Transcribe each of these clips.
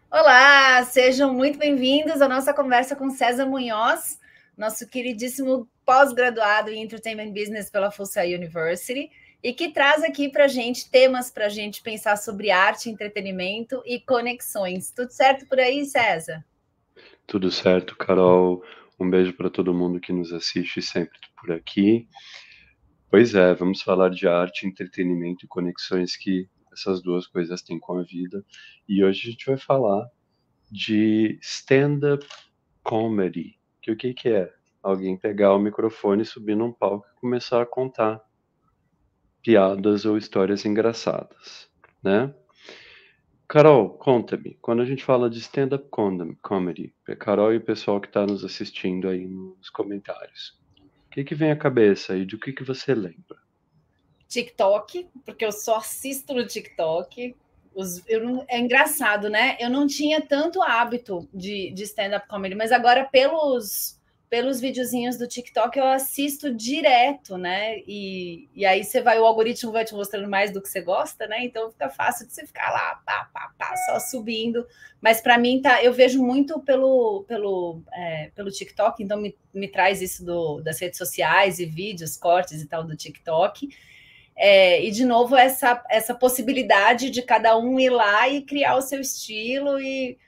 Olá, sejam muito bem-vindos à nossa conversa com César Munhoz, nosso queridíssimo pós-graduado em Entertainment Business pela Full Sail University, e que traz aqui para a gente temas para a gente pensar sobre arte, entretenimento e conexões. Tudo certo por aí, César? Tudo certo, Carol. Um beijo para todo mundo que nos assiste sempre por aqui. Pois é, vamos falar de arte, entretenimento e conexões que essas duas coisas têm com a vida. E hoje a gente vai falar de stand-up comedy. Que o que que é? Alguém pegar o microfone, subir num palco e começar a contar piadas ou histórias engraçadas, né? Carol, conta-me, quando a gente fala de stand-up comedy, Carol e o pessoal que está nos assistindo aí nos comentários, o que que vem à cabeça e de que você lembra? TikTok, porque eu só assisto no TikTok. É engraçado, né? Eu não tinha tanto hábito de stand-up comedy, mas agora pelos videozinhos do TikTok eu assisto direto, né? E aí o algoritmo vai te mostrando mais do que você gosta, né? Então fica fácil de você ficar lá, só subindo. Mas para mim eu vejo muito pelo TikTok, então me traz isso das redes sociais e vídeos, cortes e tal do TikTok. E, de novo, essa possibilidade de cada um ir lá e criar o seu estilo e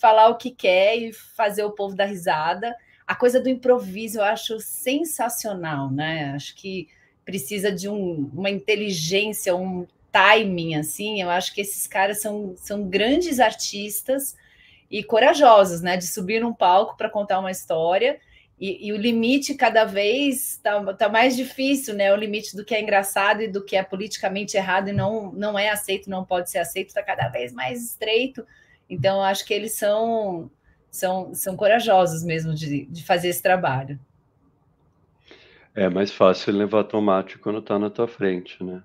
falar o que quer e fazer o povo dar risada. A coisa do improviso eu acho sensacional, né? Acho que precisa de uma inteligência, um timing, assim. Eu acho que esses caras são grandes artistas e corajosos, né? De subir num palco para contar uma história e o limite cada vez tá mais difícil, né? O limite do que é engraçado e do que é politicamente errado e não é aceito, não pode ser aceito, está cada vez mais estreito. Então, acho que eles são corajosos mesmo de fazer esse trabalho. É mais fácil levar tomate quando tá na tua frente, né?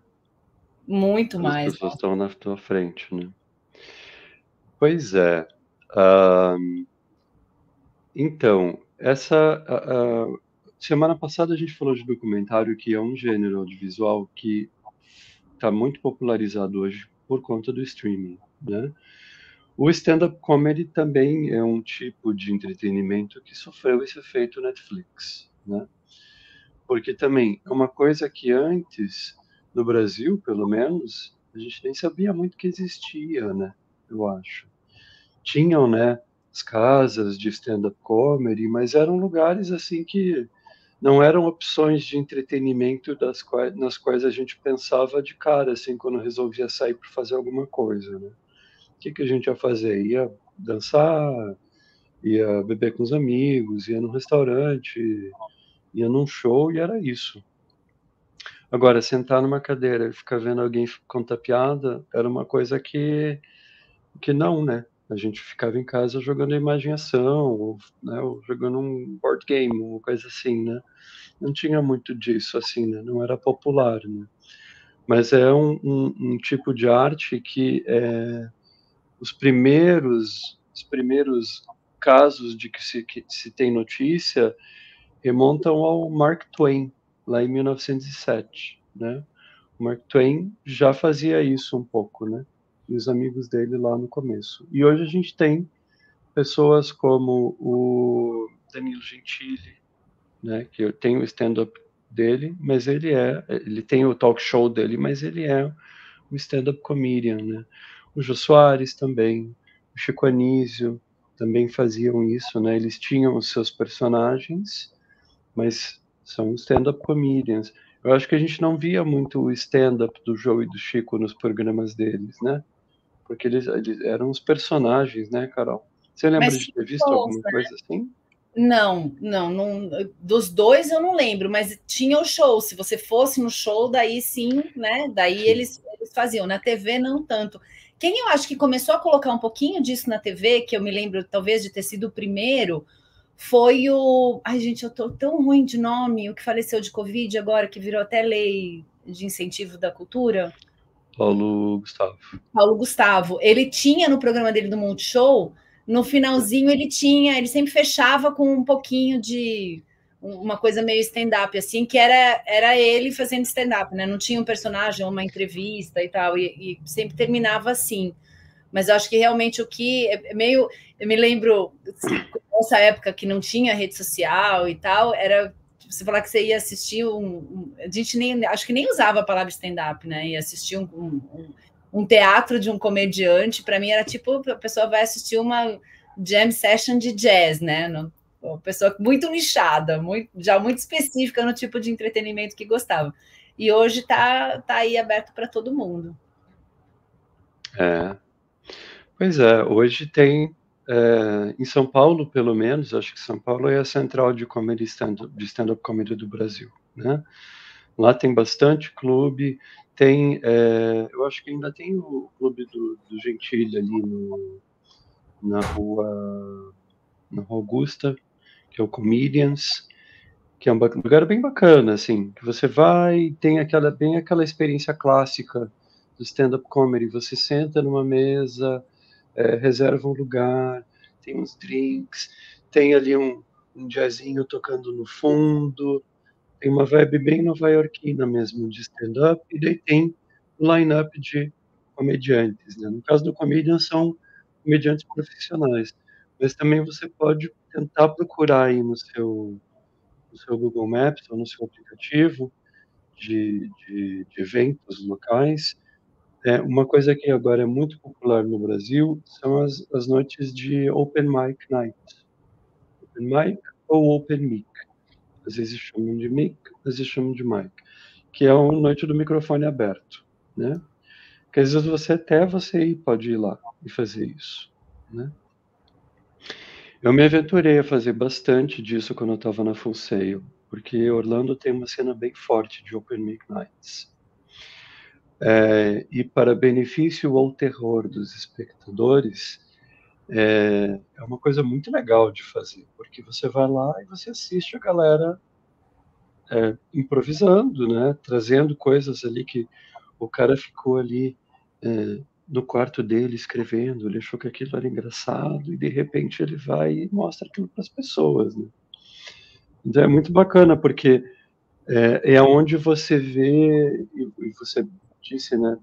Muito Quando as mais. pessoas estão na tua frente, né? Pois é. ah, então, semana passada a gente falou de documentário, que é um gênero audiovisual que está muito popularizado hoje por conta do streaming, né? O stand-up comedy também é um tipo de entretenimento que sofreu esse efeito Netflix, né? Porque também é uma coisa que antes, no Brasil, pelo menos, a gente nem sabia muito que existia, né? Eu acho. Tinham, né, as casas de stand-up comedy, mas eram lugares assim que não eram opções de entretenimento nas quais a gente pensava de cara, assim, quando resolvia sair para fazer alguma coisa, né? O que que a gente ia fazer? Ia dançar, ia beber com os amigos, ia num restaurante, ia num show e era isso. Agora, sentar numa cadeira e ficar vendo alguém contar piada era uma coisa que não, né? A gente ficava em casa jogando imagem-ação, ou, né, ou jogando um board game, uma coisa assim, né? Não tinha muito disso, assim, né? Não era popular, né? Mas é um tipo de arte que os primeiros casos de que se tem notícia remontam ao Mark Twain, lá em 1907, né? O Mark Twain já fazia isso um pouco, né? E os amigos dele lá no começo. E hoje a gente tem pessoas como o Danilo Gentili, né? Que tem o stand-up dele, mas ele tem o talk show dele, mas ele é um stand-up comedian, né? O Jô Soares também, o Chico Anísio também faziam isso, né? Eles tinham os seus personagens, mas são stand-up comedians. Eu acho que a gente não via muito o stand-up do Jô e do Chico nos programas deles, né? Porque eles eram os personagens, né, Carol? Você lembra Mas de tinha ter visto shows, alguma né? coisa assim? Não, dos dois eu não lembro, mas tinha o show. Se você fosse no show, daí sim, né? Daí Sim. eles faziam. Na TV, não tanto. Quem eu acho que começou a colocar um pouquinho disso na TV, que eu me lembro talvez de ter sido o primeiro, foi o. Ai, gente, eu tô tão ruim de nome, o que faleceu de Covid agora, que virou até lei de incentivo da cultura. Paulo Gustavo. Paulo Gustavo. Ele tinha no programa dele do Multishow, no finalzinho ele sempre fechava com um pouquinho de uma coisa meio stand-up, assim, que era ele fazendo stand-up, né? Não tinha um personagem, uma entrevista e tal, e sempre terminava assim. Mas eu acho que realmente o que é meio... Eu me lembro, nessa época que não tinha rede social e tal, era você falar que você ia assistir a gente nem... Acho que nem usava a palavra stand-up, né? Ia assistir um teatro de um comediante, para mim era tipo, a pessoa vai assistir uma jam session de jazz, né? Uma pessoa muito nichada, já muito específica no tipo de entretenimento que gostava. E hoje tá aí aberto para todo mundo. Pois é, hoje tem, em São Paulo, pelo menos, acho que São Paulo é a central de stand-up comedy do Brasil, né? Lá tem bastante clube, tem, eu acho que ainda tem o clube do Gentili ali na rua Augusta, que é o Comedians, que é um lugar bem bacana, assim, que você vai, tem bem aquela experiência clássica do stand-up comedy, você senta numa mesa, reserva um lugar, tem uns drinks, tem ali um jazzinho tocando no fundo, tem uma vibe bem nova-iorquina mesmo de stand-up, e daí tem um line-up de comediantes, né? No caso do Comedian, são comediantes profissionais, mas também você pode tentar procurar aí no seu Google Maps ou no seu aplicativo de eventos locais. Uma coisa que agora é muito popular no Brasil são as noites de Open Mic Night. Open Mic ou Open Mic. Às vezes chamam de Mic, às vezes chamam de Mic. Que é uma noite do microfone aberto, né? Que às vezes você pode ir lá e fazer isso, né? Eu me aventurei a fazer bastante disso quando eu estava na Full Sail, porque Orlando tem uma cena bem forte de Open Mic Nights. E para benefício ou terror dos espectadores, é uma coisa muito legal de fazer, porque você vai lá e você assiste a galera improvisando, né? Trazendo coisas ali que o cara ficou ali no quarto dele escrevendo, ele achou que aquilo era engraçado e de repente ele vai e mostra aquilo para as pessoas, né? Então é muito bacana porque é onde você vê, e você disse, né?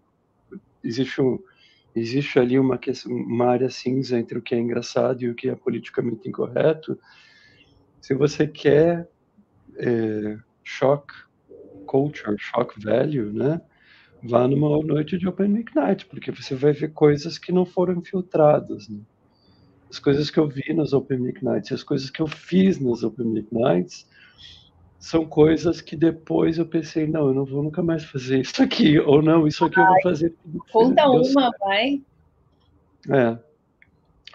Existe ali uma área cinza entre o que é engraçado e o que é politicamente incorreto. Se você quer shock culture, shock value, né? Vá numa noite de Open Mic Night, porque você vai ver coisas que não foram filtradas, né? As coisas que eu vi nas Open Mic Nights, as coisas que eu fiz nas Open Mic Nights, são coisas que depois eu pensei, não, eu não vou nunca mais fazer isso aqui, ou não, isso aqui eu vou fazer porque Conta deu uma, certo. vai.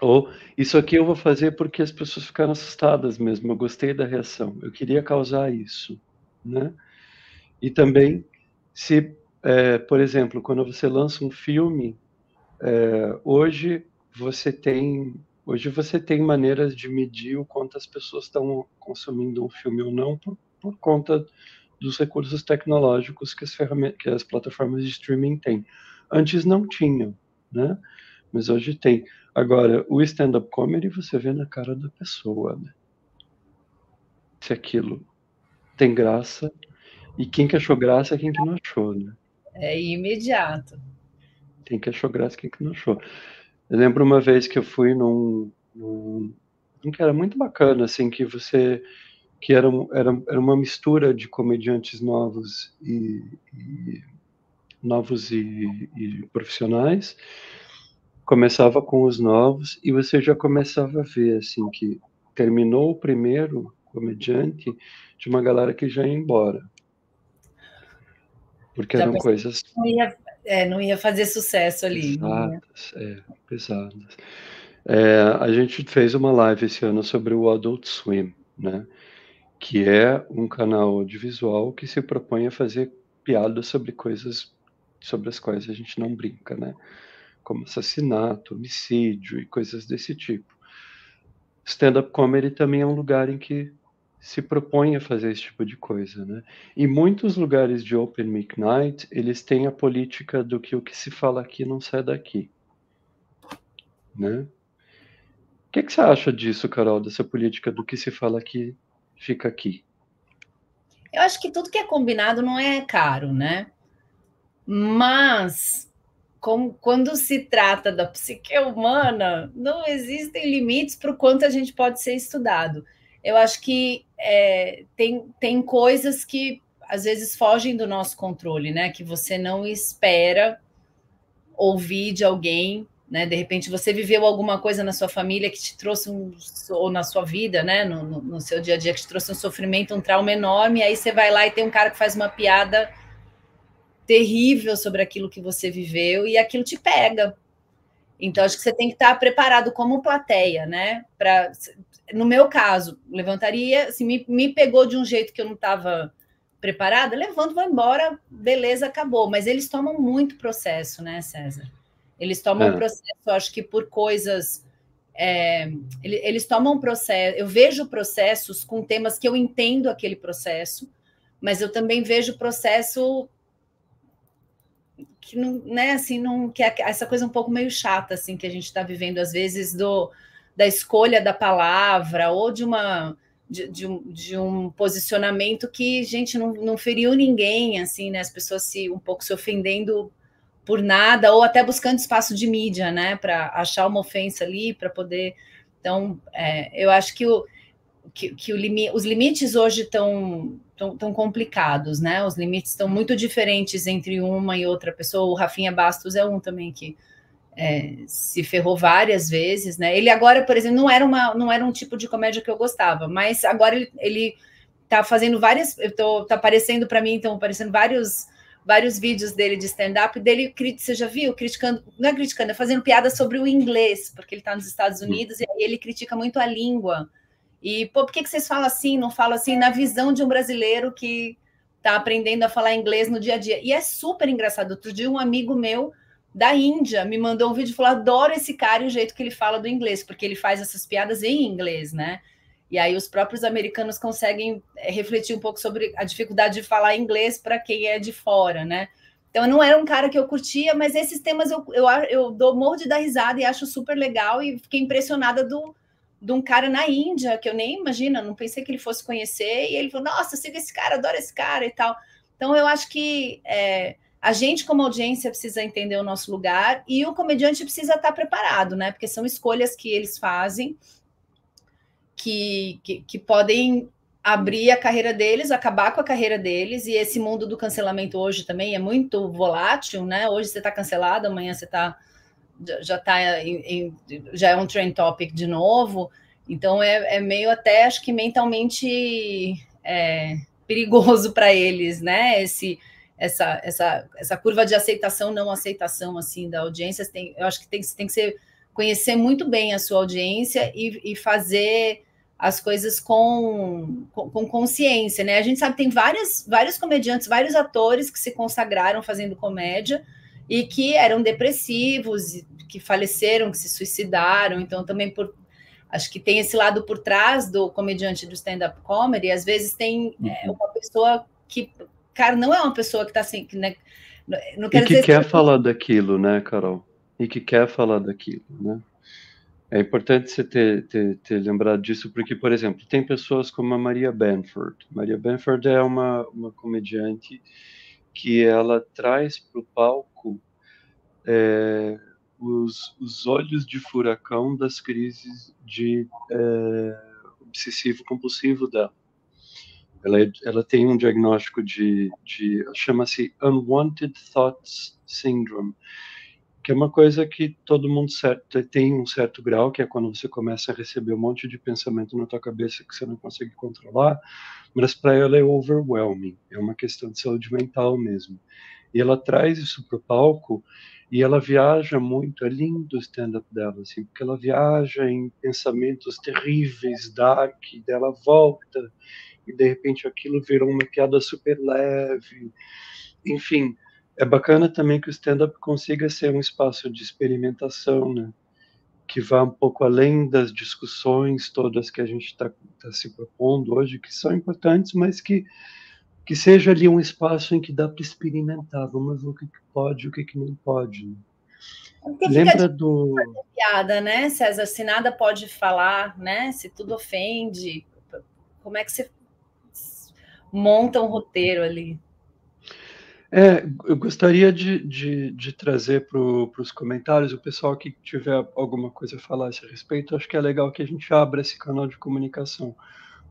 Ou isso aqui eu vou fazer porque as pessoas ficaram assustadas mesmo, eu gostei da reação, eu queria causar isso, né? E também, se, por exemplo, quando você lança um filme, hoje você tem maneiras de medir o quanto as pessoas estão consumindo um filme ou não por conta dos recursos tecnológicos que as plataformas de streaming têm. Antes não tinham, né? Mas hoje tem. Agora, o stand-up comedy você vê na cara da pessoa, né? Se aquilo tem graça, e quem que achou graça é quem que não achou, né? É imediato. Quem que achou graça, quem que não achou. Eu lembro uma vez que eu fui num que era muito bacana, assim, que era uma mistura de comediantes novos e profissionais. Começava com os novos e você já começava a ver, assim, que terminou o primeiro comediante de uma galera que já ia embora. Porque Já eram percebi coisas que não ia fazer sucesso ali. pesadas, pesadas. A gente fez uma live esse ano sobre o Adult Swim, né? Que é um canal audiovisual que se propõe a fazer piadas sobre coisas sobre as quais a gente não brinca, né? Como assassinato, homicídio e coisas desse tipo. Stand-up comedy também é um lugar em que se propõe a fazer esse tipo de coisa, né? E muitos lugares de Open Mic Night, eles têm a política do que o que se fala aqui não sai daqui, né? O que você acha disso, Carol, dessa política do que se fala aqui fica aqui? Eu acho que tudo que é combinado não é caro, né? Mas quando se trata da psique humana, não existem limites para o quanto a gente pode ser estudado. Eu acho que tem coisas que às vezes fogem do nosso controle, né? Que você não espera ouvir de alguém, né? De repente você viveu alguma coisa na sua família que te trouxe ou na sua vida, né? No seu dia a dia, que te trouxe um sofrimento, um trauma enorme, e aí você vai lá e tem um cara que faz uma piada terrível sobre aquilo que você viveu e aquilo te pega. Então, acho que você tem que estar preparado como plateia, né? No meu caso, levantaria, assim, me pegou de um jeito que eu não estava preparada, levanto, vou embora, beleza, acabou. Mas eles tomam muito processo, né, César? Eles tomam processo, acho que por coisas. Eles tomam processo. Eu vejo processos com temas que eu entendo aquele processo, mas eu também vejo processo que não, né, assim, não, que é essa coisa um pouco meio chata assim que a gente está vivendo às vezes da escolha da palavra ou de um posicionamento que, gente, não feriu ninguém, assim, né? As pessoas um pouco se ofendendo por nada ou até buscando espaço de mídia, né? Para achar uma ofensa ali, para poder. Então, eu acho que os limites hoje estão tão complicados, né? Os limites estão muito diferentes entre uma e outra pessoa. O Rafinha Bastos é um também que se ferrou várias vezes, né? Ele agora, por exemplo, não era um tipo de comédia que eu gostava, mas agora ele tá fazendo várias. Tá aparecendo para mim, estão aparecendo vários vídeos dele de stand-up, dele, você já viu? Criticando, não é criticando, é fazendo piada sobre o inglês, porque ele está nos Estados Unidos e ele critica muito a língua. E, pô, por que vocês falam assim, não falam assim, na visão de um brasileiro que está aprendendo a falar inglês no dia a dia? E é super engraçado. Outro dia, um amigo meu da Índia me mandou um vídeo e falou: adoro esse cara e o jeito que ele fala do inglês, porque ele faz essas piadas em inglês, né? E aí os próprios americanos conseguem refletir um pouco sobre a dificuldade de falar inglês para quem é de fora, né? Então, não era um cara que eu curtia, mas esses temas eu morro de dar risada e acho super legal, e fiquei impressionada de um cara na Índia, que eu nem imagino, não pensei que ele fosse conhecer, e ele falou: nossa, siga esse cara, adoro esse cara e tal. Então, eu acho que a gente, como audiência, precisa entender o nosso lugar, e o comediante precisa estar preparado, né? Porque são escolhas que eles fazem que podem abrir a carreira deles, acabar com a carreira deles, e esse mundo do cancelamento hoje também é muito volátil, né? Hoje você está cancelado, amanhã você já é um trend topic de novo, então é meio até, acho que mentalmente perigoso para eles, né? Essa curva de aceitação, não aceitação assim da audiência, eu acho que tem que ser conhecer muito bem a sua audiência e fazer as coisas com consciência, né? A gente sabe que tem vários comediantes, vários atores que se consagraram fazendo comédia e que eram depressivos, que faleceram, que se suicidaram. Então, também acho que tem esse lado por trás do comediante do stand-up comedy. Às vezes tem uma pessoa que, cara, não é uma pessoa que está assim, né? Não quer dizer que quer falar daquilo, né, Carol? E que quer falar daquilo, né? É importante você ter lembrado disso, porque, por exemplo, tem pessoas como a Maria Benford. Maria Benford é uma comediante que ela traz para o palco os olhos de furacão das crises de obsessivo-compulsivo dela. Ela tem um diagnóstico chama-se Unwanted Thoughts Syndrome, que é uma coisa que todo mundo tem um certo grau, que é quando você começa a receber um monte de pensamento na tua cabeça que você não consegue controlar, mas para ela é overwhelming, é uma questão de saúde mental mesmo. E ela traz isso para o palco e ela viaja muito, é lindo o stand-up dela, assim, porque ela viaja em pensamentos terríveis, dark, dela volta, e de repente aquilo virou uma piada super leve, enfim. É bacana também que o stand-up consiga ser um espaço de experimentação, né? Que vá um pouco além das discussões todas que a gente está se propondo hoje, que são importantes, mas que seja ali um espaço em que dá para experimentar. Vamos ver o que pode e o que não pode. Né? Lembra do... piada, né, César? Se nada pode falar, né? Se tudo ofende, como é que você monta um roteiro ali? Eu gostaria de trazer para os comentários o pessoal que tiver alguma coisa a falar a esse respeito. Acho que é legal que a gente abra esse canal de comunicação,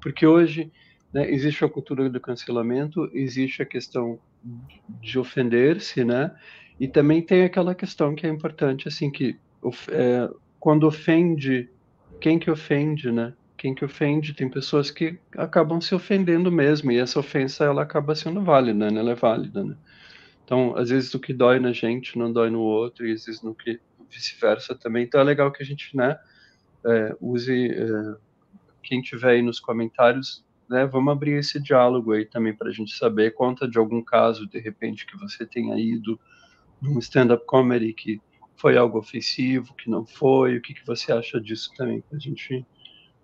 porque hoje, né, existe a cultura do cancelamento, existe a questão de ofender-se, né? E também tem aquela questão que é importante, assim, que quando ofende, quem que ofende, né? Quem que ofende, tem pessoas que acabam se ofendendo mesmo, e essa ofensa ela acaba sendo válida, né? Ela é válida, né? Então, às vezes o que dói na gente não dói no outro, e às vezes no que vice-versa também. Então é legal que a gente, né, use quem tiver aí nos comentários, né, vamos abrir esse diálogo aí também para a gente saber. Conta de algum caso, de repente, que você tenha ido num stand-up comedy que foi algo ofensivo, que não foi, o que, que você acha disso também, para a gente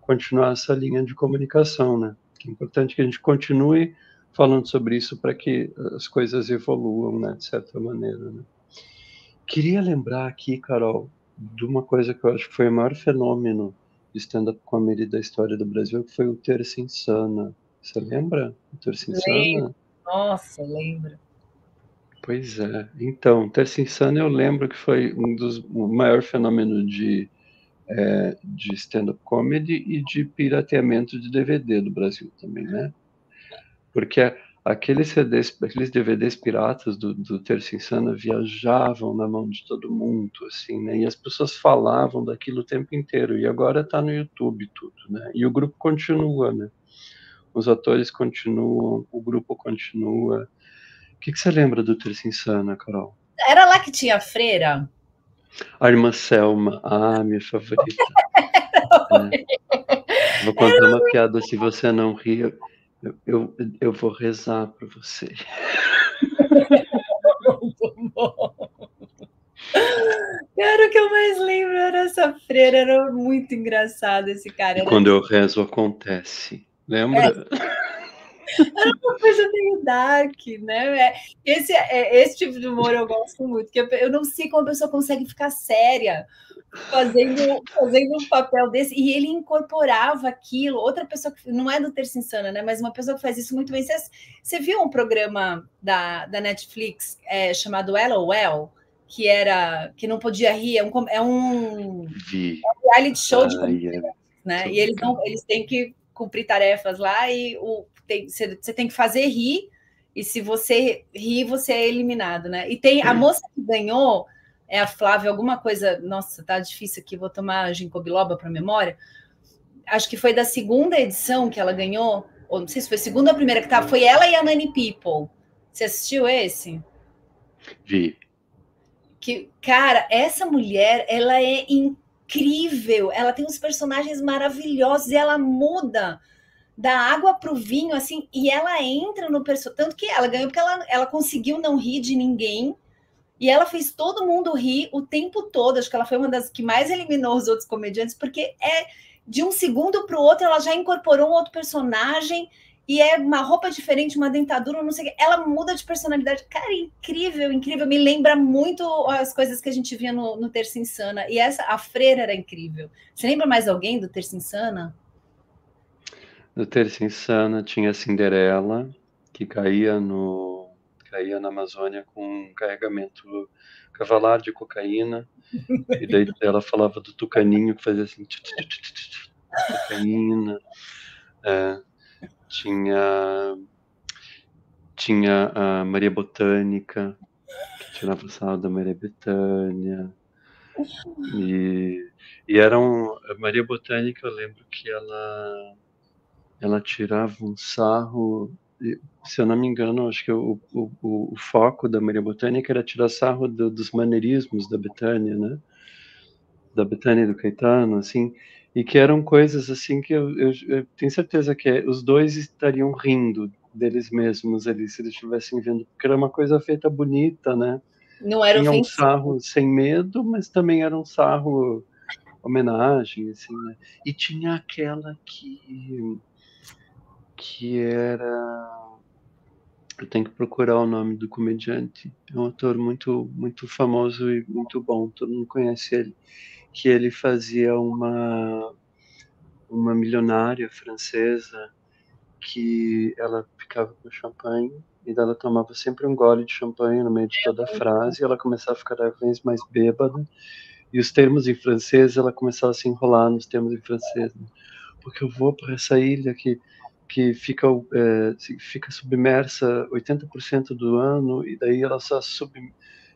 continuar essa linha de comunicação, né? É importante que a gente continue falando sobre isso para que as coisas evoluam, né, de certa maneira, né? Queria lembrar aqui, Carol, de uma coisa que eu acho que foi o maior fenômeno de stand-up comedy da história do Brasil, que foi o Terça Insana. Você lembra? O Terça Lembro. Insana? Nossa, lembro. Pois é. Então, Terça Insana eu lembro que foi o maior fenômeno de stand-up comedy e de pirateamento de DVD do Brasil também, né? Porque aqueles CDs, aqueles DVDs piratas do Terça Insana viajavam na mão de todo mundo, assim, né? E as pessoas falavam daquilo o tempo inteiro. E agora está no YouTube tudo, né? E o grupo continua, né? Os atores continuam, o grupo continua. O que você lembra do Terça Insana, Carol? Era lá que tinha a freira? A irmã Selma, minha favorita. É. Vou contar uma piada, se você não rir, eu vou rezar para você. Muito bom. Cara, o que eu mais lembro era essa freira, era muito engraçado esse cara. E Era, quando eu rezo, acontece. Lembra? era uma coisa meio dark, né? Esse tipo de humor eu gosto muito, porque eu não sei como a pessoa consegue ficar séria fazendo um papel desse, e ele incorporava aquilo. Outra pessoa que não é do Terça Insana, né? Mas uma pessoa que faz isso muito bem. Você viu um programa da Netflix chamado LOL, que não podia rir, Vi. reality show de Ai, é né? muito E legal. eles têm que cumprir tarefas lá e você tem que fazer rir, e se você rir, você é eliminado, né? E tem a moça que ganhou, é a Flávia, alguma coisa. Nossa, tá difícil aqui, vou tomar ginkgo biloba para memória. Acho que foi da segunda edição que ela ganhou, ou não sei se foi a segunda ou a primeira que tava, foi ela e a Nani People. Você assistiu esse? Vi. Que, cara, essa mulher, ela é incrível, ela tem uns personagens maravilhosos e ela muda da água para o vinho, assim, e ela entra no personagem. Tanto que ela ganhou porque ela conseguiu não rir de ninguém. E ela fez todo mundo rir o tempo todo. Acho que ela foi uma das que mais eliminou os outros comediantes, porque de um segundo para o outro ela já incorporou um outro personagem, e é uma roupa diferente, uma dentadura, não sei o que. Ela muda de personalidade. Cara, incrível, incrível. Me lembra muito as coisas que a gente via no Terça Insana. E a freira era incrível. Você lembra mais alguém do Terça Insana? No Terça Insana tinha a Cinderela, que caía na Amazônia com um carregamento cavalar de cocaína, e daí ela falava do tucaninho que fazia assim, cocaína. É, tinha, tinha a Maria Botânica, que tirava sarro da Maria Bethânia. E, a Maria Botânica, eu lembro que ela tirava um sarro, se eu não me engano, acho que o foco da Maria Botânica era tirar sarro dos maneirismos da Bethânia, né? Da Bethânia e do Caetano, assim, e que eram coisas assim que eu tenho certeza que os dois estariam rindo deles mesmos ali, se eles estivessem vendo, porque era uma coisa feita bonita, né? Não era Tinha um ofensivo. sarro sem medo, mas também era um sarro homenagem, assim, né? E tinha aquela que era. Eu tenho que procurar o nome do comediante. É um ator muito, muito famoso e muito bom, todo mundo conhece ele. Que ele fazia uma milionária francesa que ela ficava com champanhe e daí ela tomava sempre um gole de champanhe no meio de toda a frase, e ela começava a ficar cada vez mais bêbada, e os termos em francês, ela começava a se enrolar nos termos em francês, né? Porque eu vou para essa ilha que fica, fica submersa 80% do ano, e daí ela só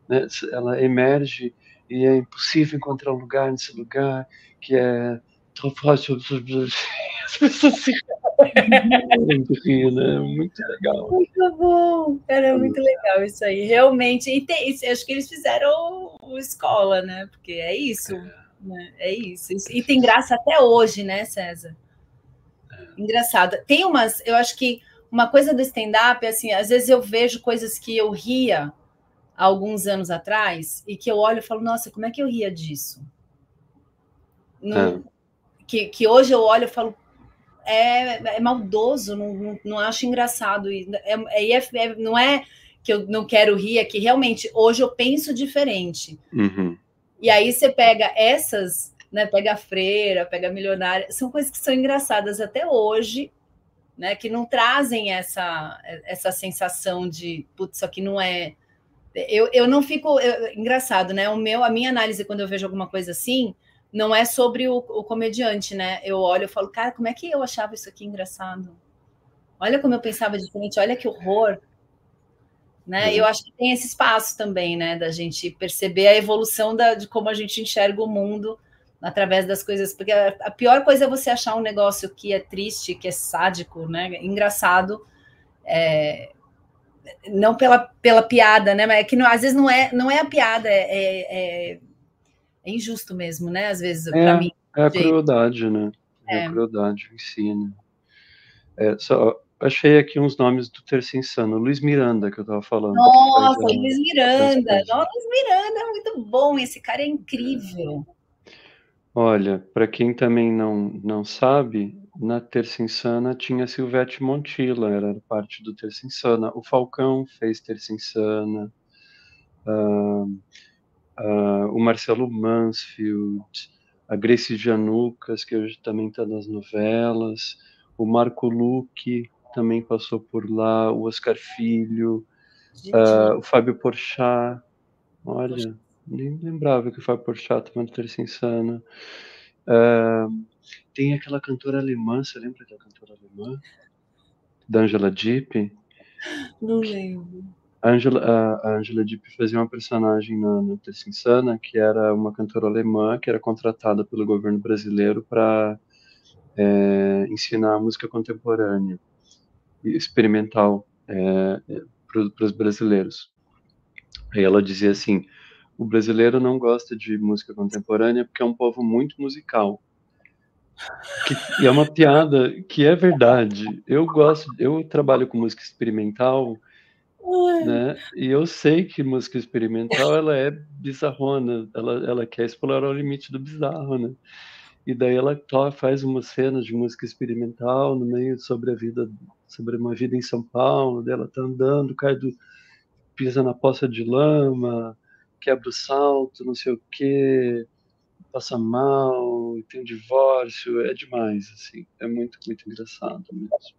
né, ela emerge, e é impossível encontrar um lugar nesse lugar, que é... As pessoas se rir, né? Muito legal. Muito bom, cara, é muito legal isso aí, realmente. E acho que eles fizeram o escola, né? Porque é isso, né? É isso. E tem graça até hoje, né, César? Engraçado. Tem umas, eu acho que uma coisa do stand-up, assim, às vezes eu vejo coisas que eu ria há alguns anos atrás e que eu olho e falo, nossa, como é que eu ria disso? Não, que hoje eu olho e falo, é maldoso, não acho engraçado. Não é que eu não quero rir, é que realmente hoje eu penso diferente. Uhum. E aí você pega essas, né? Pega a freira, pega a milionária, são coisas que são engraçadas até hoje, né? Que não trazem essa sensação de putz, isso aqui não é. Eu não fico. Engraçado, né? A minha análise quando eu vejo alguma coisa assim. Não é sobre o comediante, né? Eu olho e falo, cara, como é que eu achava isso aqui engraçado? Olha como eu pensava diferente, olha que horror. Né? E eu acho que tem esse espaço também, né? Da gente perceber a evolução de como a gente enxerga o mundo através das coisas. Porque a pior coisa é você achar um negócio que é triste, que é sádico, né? Engraçado. Não pela piada, né? Mas é que às vezes não é a piada, é injusto mesmo, né? Às vezes, para mim. É a crueldade, né? É a crueldade em si, né? Só achei aqui uns nomes do Terça Insano. Luiz Miranda, que eu tava falando. Nossa, Luiz Miranda. Nossa, Luiz Miranda é muito bom. Esse cara é incrível. Olha, para quem também não sabe, na Terça Insana tinha Silvete Montilla, era parte do Terça Insana. O Falcão fez Terça Insana. O Marcelo Mansfield, a Gracie Janucas, que hoje também está nas novelas. O Marco Luque também passou por lá. O Oscar Filho. O Fábio Porchat. Olha, nem lembrava que o Fábio Porchat estava no Terça Insana. Tem aquela cantora alemã, você lembra daquela cantora alemã? Da Angela Dipp? Não lembro. A Angela Dipp fazia uma personagem na Terça Insana, que era uma cantora alemã que era contratada pelo governo brasileiro para ensinar música contemporânea e experimental para os brasileiros. Aí ela dizia assim: o brasileiro não gosta de música contemporânea porque é um povo muito musical. E é uma piada que é verdade. Eu trabalho com música experimental, né? E eu sei que música experimental ela é bizarrona, ela quer explorar o limite do bizarro, né? E daí ela faz uma cena de música experimental no meio sobre uma vida em São Paulo, dela tá andando, pisa na poça de lama, quebra o salto, não sei o quê, passa mal, tem um divórcio, é demais, assim, é muito, muito engraçado mesmo.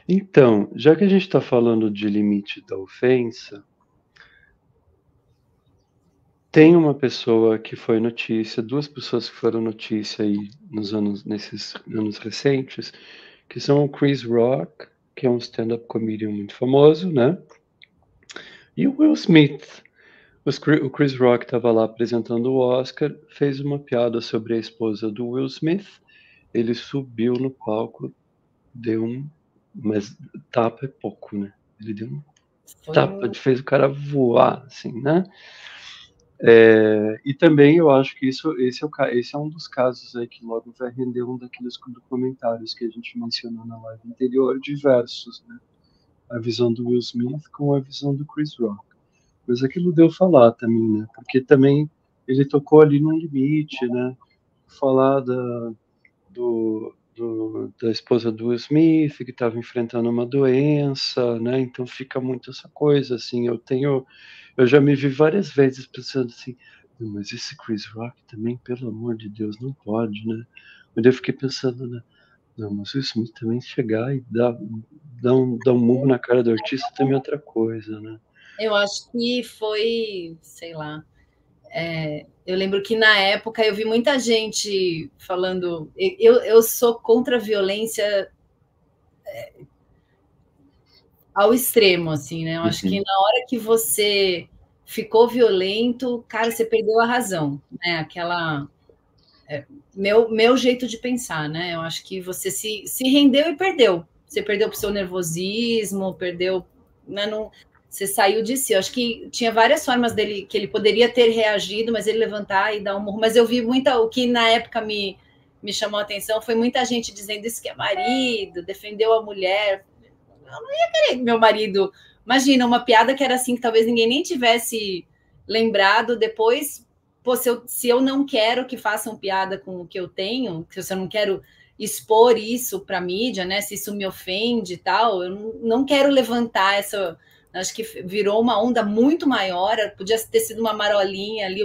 Então, já que a gente está falando de limite da ofensa, tem uma pessoa que foi notícia, duas pessoas que foram notícia aí nesses anos recentes, que são o Chris Rock, que é um stand-up comedian muito famoso, né? E o Will Smith. O Chris Rock estava lá apresentando o Oscar, fez uma piada sobre a esposa do Will Smith, ele subiu no palco, mas tapa é pouco, né? Ele deu um tapa, fez o cara voar, assim, né? E também eu acho que esse é um dos casos aí que logo vai render um daqueles documentários que a gente mencionou na live anterior, diversos, né? A visão do Will Smith com a visão do Chris Rock. Mas aquilo deu falar também, né? Porque também ele tocou ali no limite, né? Falar da esposa do Will Smith, que estava enfrentando uma doença, né? Então fica muito essa coisa, assim. Eu já me vi várias vezes pensando assim, mas esse Chris Rock também, pelo amor de Deus, não pode, né? Mas eu fiquei pensando, né? Não, mas o Smith também chegar e dar um murro na cara do artista também é outra coisa, né? Eu acho que foi, sei lá. Eu lembro que na época eu vi muita gente falando. Eu sou contra a violência ao extremo, assim, né? Eu acho que na hora que você ficou violento, cara, você perdeu a razão, né? Aquela. Meu jeito de pensar, né? Eu acho que você se rendeu e perdeu. Você perdeu pro seu nervosismo, perdeu. Né, não, você saiu de si. Eu acho que tinha várias formas dele que ele poderia ter reagido, mas ele levantar e dar um murro. Mas eu vi muita. O que na época me chamou a atenção foi muita gente dizendo isso que é marido, defendeu a mulher. Eu não ia querer que meu marido. Imagina, uma piada que era assim, que talvez ninguém nem tivesse lembrado depois. Pô, se eu não quero que façam piada com o que eu tenho, se eu não quero expor isso para a mídia, né? Se isso me ofende e tal, eu não quero levantar essa. Acho que virou uma onda muito maior, podia ter sido uma marolinha ali,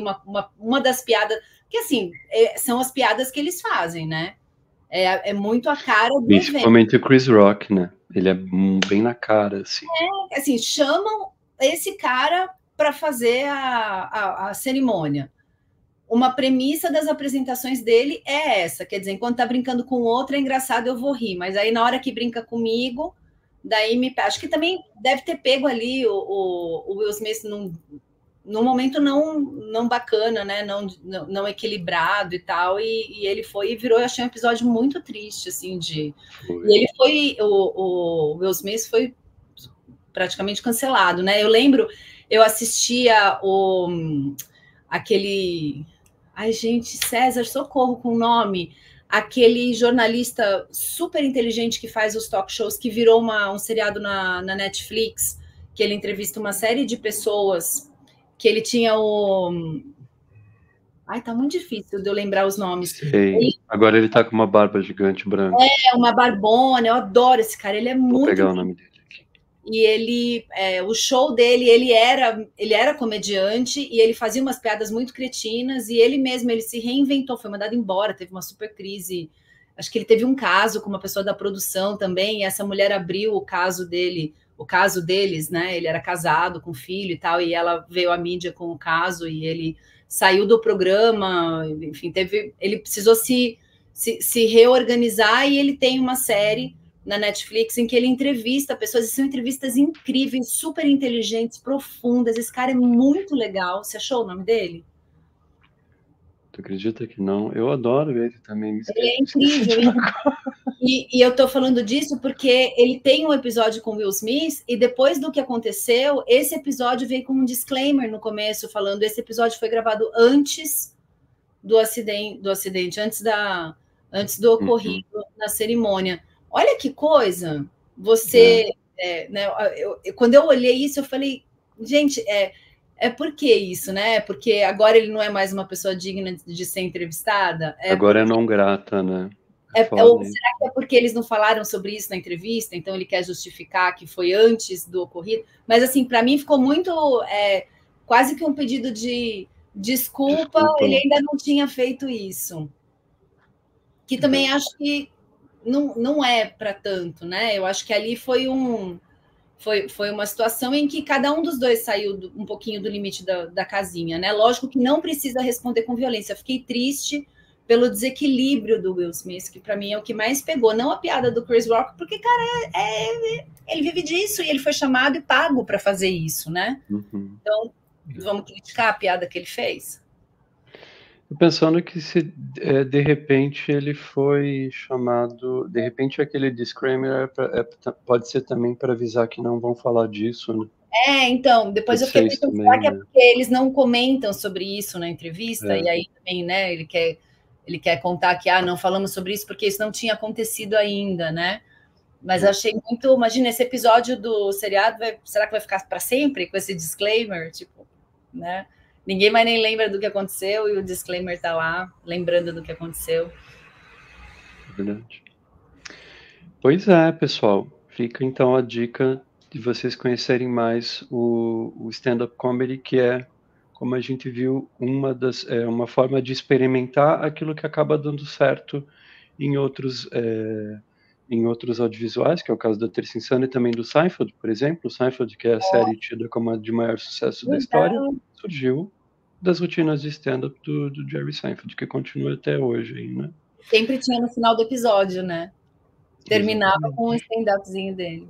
uma das piadas. Que assim, são as piadas que eles fazem, né? É muito a cara do evento. Principalmente o Chris Rock, né? Ele é bem na cara, assim. Assim, chamam esse cara para fazer a cerimônia. Uma premissa das apresentações dele é essa, quer dizer, enquanto tá brincando com outro é engraçado, eu vou rir, mas aí na hora que brinca comigo, daí acho que também deve ter pego ali o Will Smith num momento não bacana, né? Não equilibrado e tal, e ele foi e virou, eu achei um episódio muito triste, assim, e ele foi, o Will Smith foi praticamente cancelado, né? Eu lembro, eu assistia aquele. Ai, gente, César, socorro com o nome. Aquele jornalista super inteligente que faz os talk shows, que virou um seriado na Netflix, que ele entrevista uma série de pessoas, que ele tinha o. Ai, tá muito difícil de eu lembrar os nomes. Sei. Agora ele tá com uma barba gigante branca. Uma barbona, eu adoro esse cara, ele é muito. Vou pegar o nome dele aqui. E ele, o show dele, ele era comediante e ele fazia umas piadas muito cretinas e ele mesmo, ele se reinventou, foi mandado embora, teve uma super crise. Acho que ele teve um caso com uma pessoa da produção também, e essa mulher abriu o caso deles, né? Ele era casado com filho e tal, e ela veio à mídia com o caso e ele saiu do programa, enfim, ele precisou se reorganizar e ele tem uma série na Netflix, em que ele entrevista pessoas, e são entrevistas incríveis, super inteligentes, profundas. Esse cara é muito legal. Você achou o nome dele? Tu acredita que não? Eu adoro ele também. Ele é incrível. E eu tô falando disso porque ele tem um episódio com Will Smith, e depois do que aconteceu, esse episódio veio com um disclaimer no começo, falando esse episódio foi gravado antes do acidente, antes do ocorrido na cerimônia. Olha que coisa, você... né, quando eu olhei isso, eu falei, gente, por que isso, né? Porque agora ele não é mais uma pessoa digna de ser entrevistada? Agora é não grata, né? Ou será que é porque eles não falaram sobre isso na entrevista, então ele quer justificar que foi antes do ocorrido? Mas, assim, para mim ficou muito... quase que um pedido de desculpa, ele ainda não tinha feito isso. Que também acho que não é para tanto, né? Eu acho que ali foi uma situação em que cada um dos dois saiu um pouquinho do limite da casinha, né? Lógico que não precisa responder com violência. Fiquei triste pelo desequilíbrio do Will Smith, que para mim é o que mais pegou, não a piada do Chris Rock, porque, cara, ele vive disso e ele foi chamado e pago para fazer isso, né? Então, vamos criticar a piada que ele fez? Pensando que se de repente ele foi chamado, de repente aquele disclaimer pode ser também para avisar que não vão falar disso, né? Então, depois eu fiquei pensando, será que é porque eles não comentam sobre isso na entrevista? E aí também, né, ele quer contar que, não falamos sobre isso porque isso não tinha acontecido ainda, né? Mas achei muito... Imagina, esse episódio do seriado, será que vai ficar para sempre com esse disclaimer? Tipo, né? Ninguém mais nem lembra do que aconteceu e o disclaimer está lá, lembrando do que aconteceu. Verdade. Pois é, pessoal. Fica então a dica de vocês conhecerem mais o stand-up comedy, que é, como a gente viu, uma forma de experimentar aquilo que acaba dando certo em outros audiovisuais, que é o caso da Terça Insana e também do Seinfeld, por exemplo. O Seinfeld, que é a série tida como a de maior sucesso da história, surgiu das rotinas de stand-up do Jerry Seinfeld, que continua até hoje aí, né? Sempre tinha no final do episódio, né? Terminava Exatamente. com um stand-upzinho dele.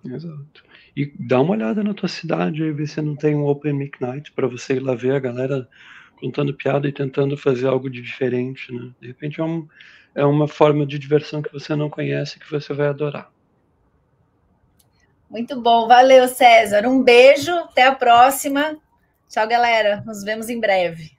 Exato. E dá uma olhada na tua cidade aí, ver se não tem um Open Mic Night para você ir lá ver a galera contando piada e tentando fazer algo de diferente, né? De repente é uma forma de diversão que você não conhece que você vai adorar. Muito bom, valeu, César. Um beijo, até a próxima. Tchau, galera. Nos vemos em breve.